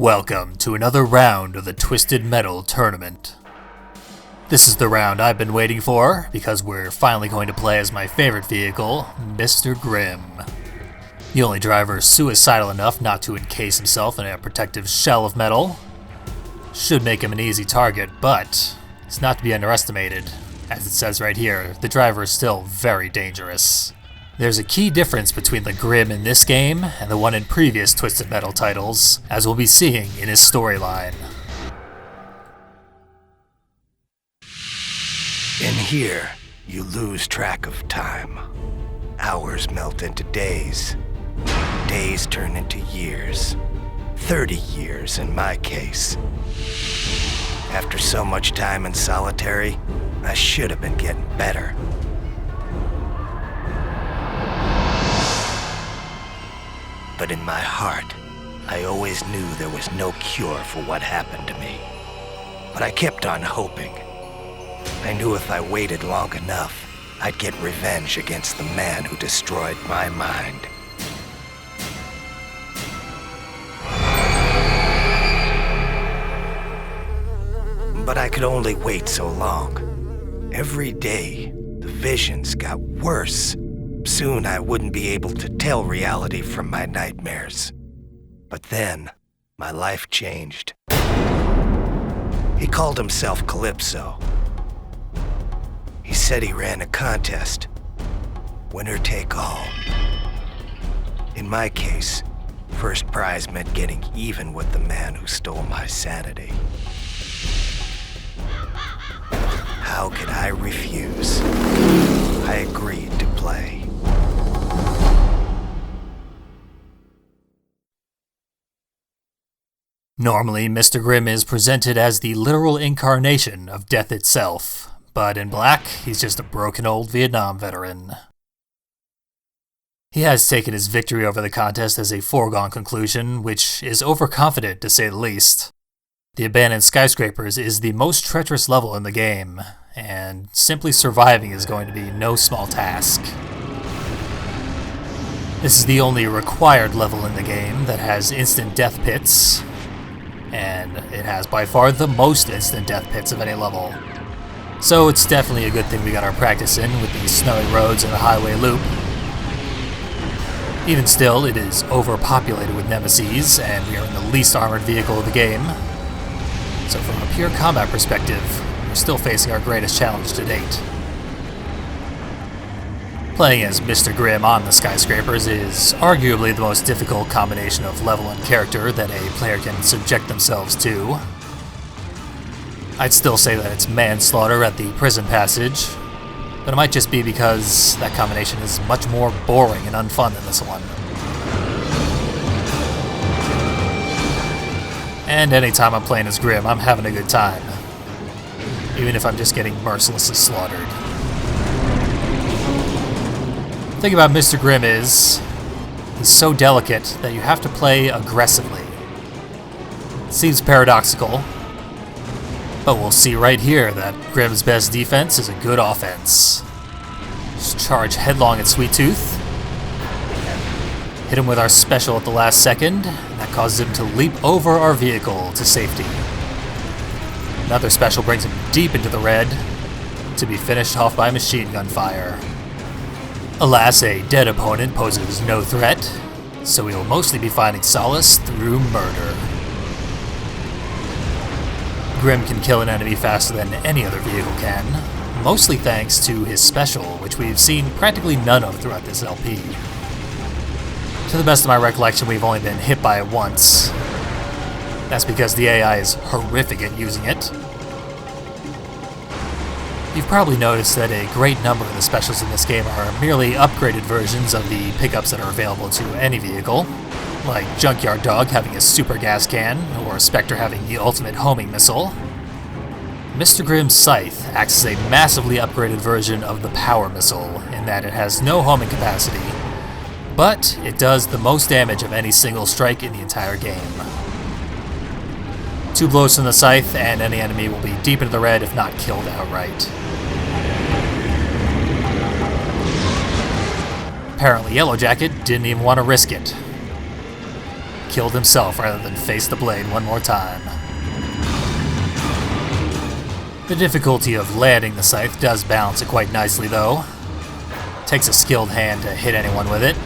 Welcome to another round of the Twisted Metal Tournament. This is the round I've been waiting for, because we're finally going to play as my favorite vehicle, Mr. Grimm. The only driver suicidal enough not to encase himself in a protective shell of metal. Should make him an easy target, but it's not to be underestimated. As it says right here, the driver is still very dangerous. There's a key difference between the Grimm in this game and the one in previous Twisted Metal titles, as we'll be seeing in his storyline. In here, you lose track of time. Hours melt into days. Days turn into years. 30 years in my case. After so much time in solitary, I should have been getting better. But in my heart, I always knew there was no cure for what happened to me. But I kept on hoping. I knew if I waited long enough, I'd get revenge against the man who destroyed my mind. But I could only wait so long. Every day, the visions got worse. Soon I wouldn't be able to tell reality from my nightmares. But then, my life changed. He called himself Calypso. He said he ran a contest. Winner take all. In my case, first prize meant getting even with the man who stole my sanity. How could I refuse? I agreed to play. Normally, Mr. Grimm is presented as the literal incarnation of death itself, but in black, he's just a broken old Vietnam veteran. He has taken his victory over the contest as a foregone conclusion, which is overconfident to say the least. The abandoned Skyscrapers is the most treacherous level in the game, and simply surviving is going to be no small task. This is the only required level in the game that has instant death pits, and it has by far the most instant death pits of any level. So it's definitely a good thing we got our practice in with these snowy roads and the highway loop. Even still, it is overpopulated with nemesis, and we are in the least armored vehicle of the game. So from a pure combat perspective, we're still facing our greatest challenge to date. Playing as Mr. Grimm on the Skyscrapers is arguably the most difficult combination of level and character that a player can subject themselves to. I'd still say that it's manslaughter at the prison passage, but it might just be because that combination is much more boring and unfun than this one. And anytime I'm playing as Grimm, I'm having a good time, even if I'm just getting mercilessly slaughtered. The thing about Mr. Grimm is, he's so delicate that you have to play aggressively. It seems paradoxical, but we'll see right here that Grimm's best defense is a good offense. Just charge headlong at Sweet Tooth, hit him with our special at the last second, and that causes him to leap over our vehicle to safety. Another special brings him deep into the red, to be finished off by machine gun fire. Alas, a dead opponent poses no threat, so we will mostly be finding solace through murder. Grimm can kill an enemy faster than any other vehicle can, mostly thanks to his special, which we've seen practically none of throughout this LP. To the best of my recollection, we've only been hit by it once. That's because the AI is horrific at using it. You've probably noticed that a great number of the specials in this game are merely upgraded versions of the pickups that are available to any vehicle, like Junkyard Dog having a super gas can, or Spectre having the ultimate homing missile. Mr. Grimm's Scythe acts as a massively upgraded version of the power missile, in that it has no homing capacity, but it does the most damage of any single strike in the entire game. 2 blows from the Scythe, and any enemy will be deep into the red if not killed outright. Apparently Yellow Jacket didn't even want to risk it. killed himself rather than face the blade one more time. The difficulty of landing the scythe does balance it quite nicely though. It takes a skilled hand to hit anyone with it,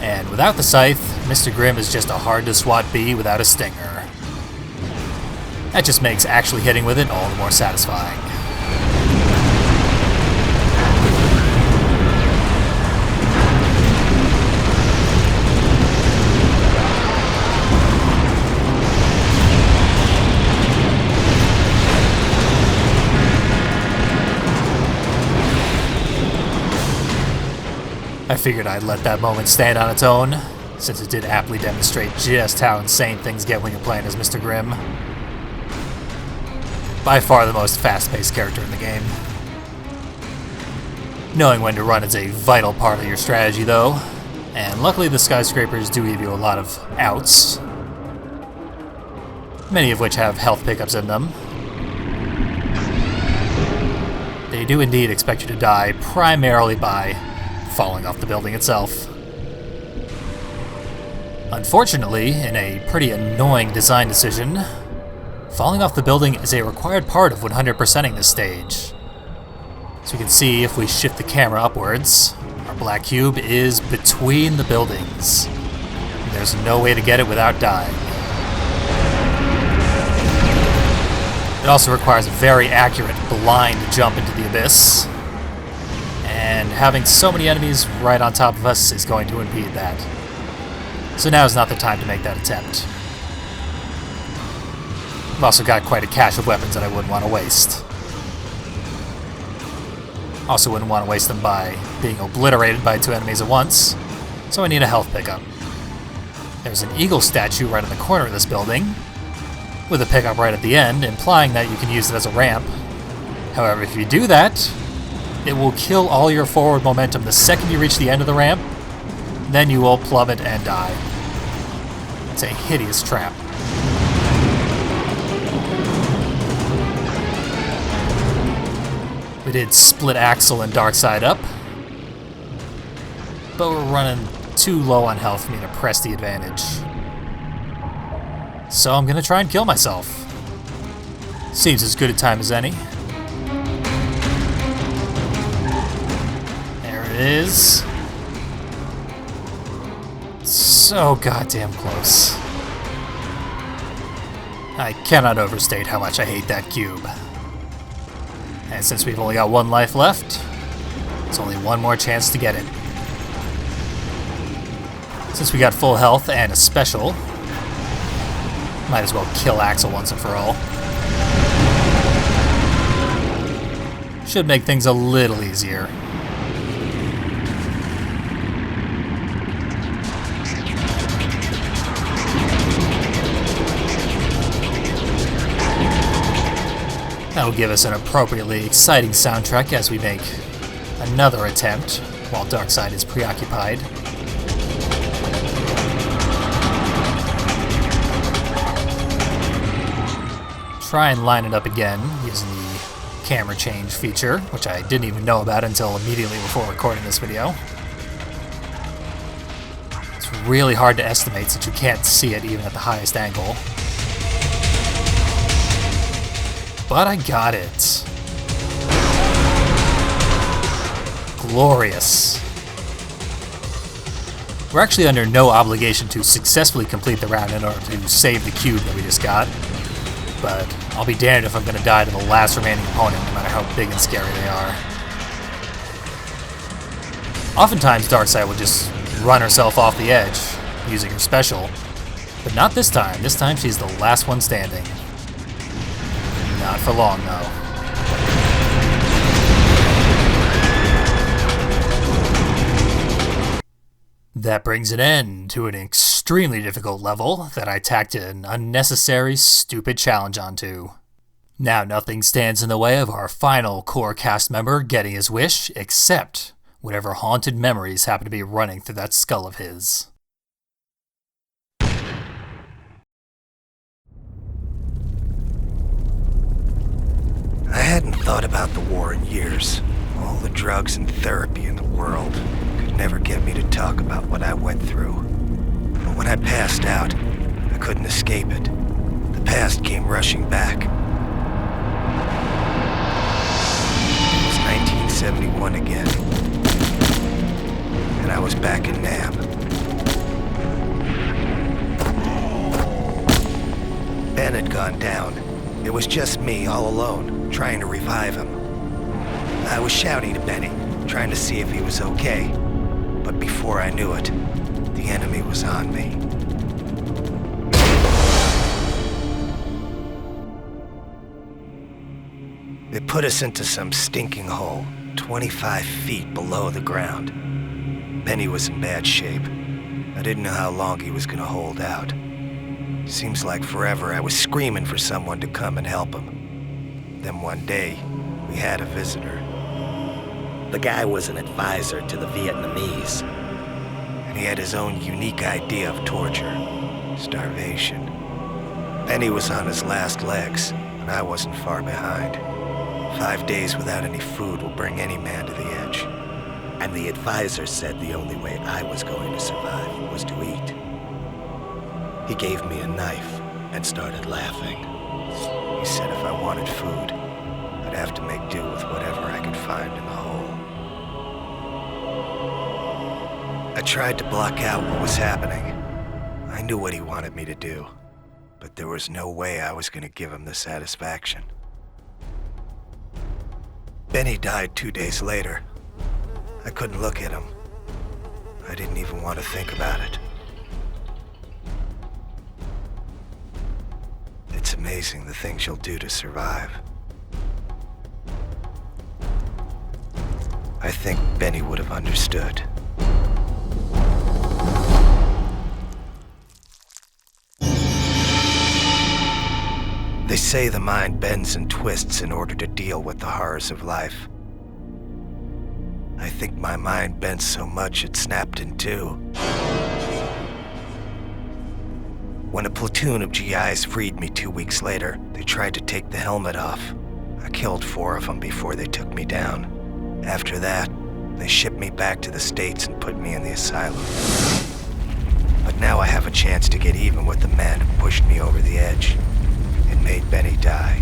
and without the scythe, Mr. Grimm is just a hard-to-swat bee without a stinger. That just makes actually hitting with it all the more satisfying. I figured I'd let that moment stand on its own, since it did aptly demonstrate just how insane things get when you're playing as Mr. Grimm. By far the most fast-paced character in the game. Knowing when to run is a vital part of your strategy though, and luckily the Skyscrapers do give you a lot of outs, many of which have health pickups in them. They do indeed expect you to die primarily by falling off the building itself. Unfortunately, in a pretty annoying design decision, falling off the building is a required part of 100%ing this stage. So you can see if we shift the camera upwards, our black cube is between the buildings. There's no way to get it without dying. It also requires a very accurate blind jump into the abyss, and having so many enemies right on top of us is going to impede that. So now is not the time to make that attempt. I've also got quite a cache of weapons that I wouldn't want to waste. Also wouldn't want to waste them by being obliterated by 2 enemies at once, so I need a health pickup. There's an eagle statue right in the corner of this building, with a pickup right at the end, implying that you can use it as a ramp. However, if you do that, it will kill all your forward momentum the second you reach the end of the ramp, then you will plummet and die. It's a hideous trap. We did split axle and dark side up, but we're running too low on health for me to press the advantage. So I'm gonna try and kill myself. Seems as good a time as any. There it is. So goddamn close. I cannot overstate how much I hate that cube. And since we've only got 1 life left, it's only 1 more chance to get it. Since we got full health and a special, might as well kill Axel once and for all. Should make things a little easier. That'll give us an appropriately exciting soundtrack as we make another attempt while Darkseid is preoccupied. Try and line it up again using the camera change feature, which I didn't even know about until immediately before recording this video. It's really hard to estimate since you can't see it even at the highest angle. But I got it. Glorious. We're actually under no obligation to successfully complete the round in order to save the cube that we just got, but I'll be damned if I'm going to die to the last remaining opponent, no matter how big and scary they are. Oftentimes Darkseid will just run herself off the edge using her special, but not this time. This time she's the last one standing. Not for long, though. That brings an end to an extremely difficult level that I tacked an unnecessary, stupid challenge onto. Now nothing stands in the way of our final core cast member getting his wish, except whatever haunted memories happen to be running through that skull of his. I hadn't thought about the war in years. All the drugs and therapy in the world could never get me to talk about what I went through. But when I passed out, couldn't escape it. The past came rushing back. It was 1971 again, and I was back in Nam. Ben had gone down. It was just me, all alone, trying to revive him. I was shouting to Benny, trying to see if he was okay. But before I knew it, the enemy was on me. They put us into some stinking hole, 25 feet below the ground. Benny was in bad shape. I didn't know how long he was gonna hold out. Seems like forever I was screaming for someone to come and help him. Then one day, we had a visitor. The guy was an advisor to the Vietnamese. And he had his own unique idea of torture, starvation. Benny was on his last legs, and I wasn't far behind. 5 days without any food will bring any man to the edge. And the advisor said the only way I was going to survive was to eat. He gave me a knife and started laughing. He said if I wanted food, I'd have to make do with whatever I could find in the hole. I tried to block out what was happening. I knew what he wanted me to do, but there was no way I was going to give him the satisfaction. Benny died 2 days later. I couldn't look at him. I didn't even want to think about it. It's amazing the things you'll do to survive. I think Benny would have understood. They say the mind bends and twists in order to deal with the horrors of life. I think my mind bent so much it snapped in two. When a platoon of GIs freed me 2 weeks later, they tried to take the helmet off. I killed 4 of them before they took me down. After that, they shipped me back to the States and put me in the asylum. But now I have a chance to get even with the man who pushed me over the edge and made Benny die.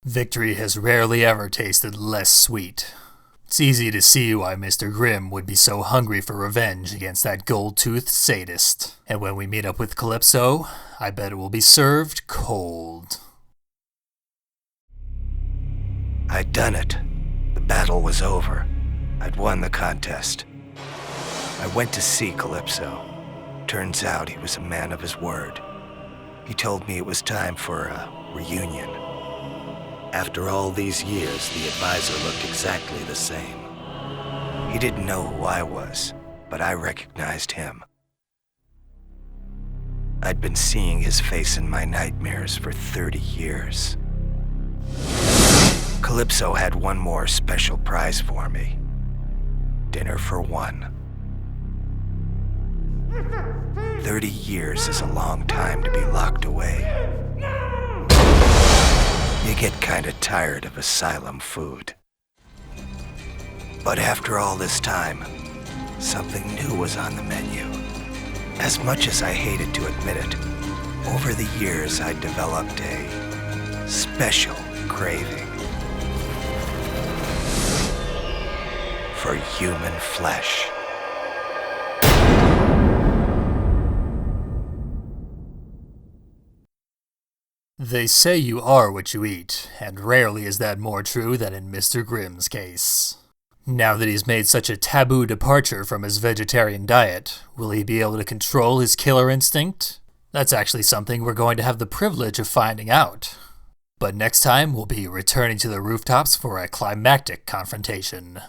Victory has rarely ever tasted less sweet. It's easy to see why Mr. Grimm would be so hungry for revenge against that gold-toothed sadist. And when we meet up with Calypso, I bet it will be served cold. I'd done it. The battle was over. I'd won the contest. I went to see Calypso. Turns out he was a man of his word. He told me it was time for a reunion. After all these years, the advisor looked exactly the same. He didn't know who I was, but I recognized him. I'd been seeing his face in my nightmares for 30 years. Calypso had one more special prize for me. Dinner for one. 30 years is a long time to be locked away. You get kinda tired of asylum food. But after all this time, something new was on the menu. As much as I hated to admit it, over the years I developed a special craving for human flesh. They say you are what you eat, and rarely is that more true than in Mr. Grimm's case. Now that he's made such a taboo departure from his vegetarian diet, will he be able to control his killer instinct? That's actually something we're going to have the privilege of finding out. But next time, we'll be returning to the rooftops for a climactic confrontation.